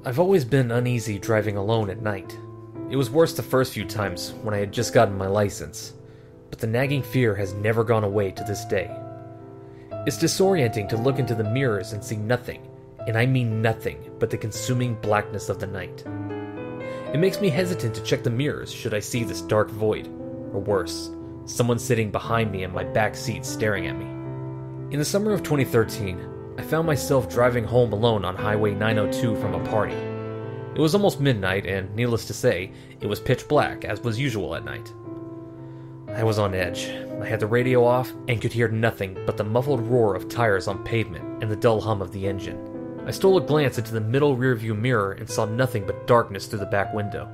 I've always been uneasy driving alone at night. It was worse the first few times when I had just gotten my license, but the nagging fear has never gone away to this day. It's disorienting to look into the mirrors and see nothing, and I mean nothing, but the consuming blackness of the night. It makes me hesitant to check the mirrors should I see this dark void, or worse, someone sitting behind me in my back seat staring at me. In the summer of 2013, I found myself driving home alone on Highway 902 from a party. It was almost midnight, and needless to say, it was pitch black, as was usual at night. I was on edge. I had the radio off and could hear nothing but the muffled roar of tires on pavement and the dull hum of the engine. I stole a glance into the middle rearview mirror and saw nothing but darkness through the back window.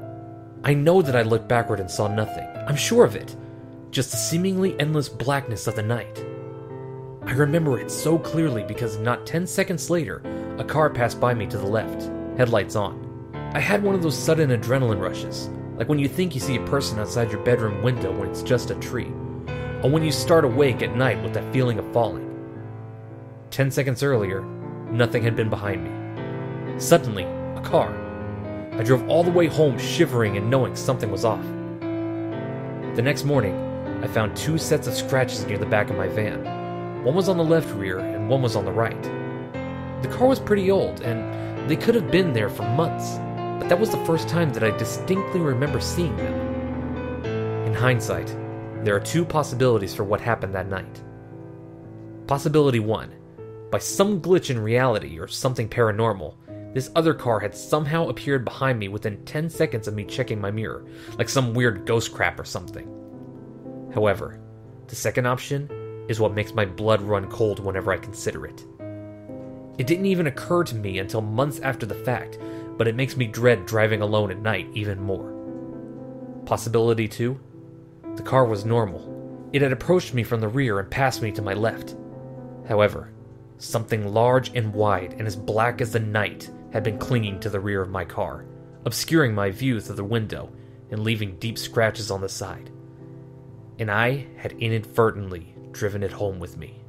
I know that I looked backward and saw nothing. I'm sure of it. Just the seemingly endless blackness of the night. I remember it so clearly because not 10 seconds later, a car passed by me to the left, headlights on. I had one of those sudden adrenaline rushes, like when you think you see a person outside your bedroom window when it's just a tree, or when you start awake at night with that feeling of falling. 10 seconds earlier, nothing had been behind me. Suddenly, a car. I drove all the way home shivering and knowing something was off. The next morning, I found 2 sets of scratches near the back of my van. One was on the left rear and one was on the right. The car was pretty old and they could have been there for months, but that was the first time that I distinctly remember seeing them. In hindsight, there are 2 possibilities for what happened that night. Possibility 1. By some glitch in reality or something paranormal, this other car had somehow appeared behind me within 10 seconds of me checking my mirror, like some weird ghost crap or something. However, the second option is what makes my blood run cold whenever I consider it. It didn't even occur to me until months after the fact, but it makes me dread driving alone at night even more. Possibility 2. The car was normal. It had approached me from the rear and passed me to my left. However, something large and wide and as black as the night had been clinging to the rear of my car, obscuring my view through the window and leaving deep scratches on the side. And I had inadvertently driven it home with me.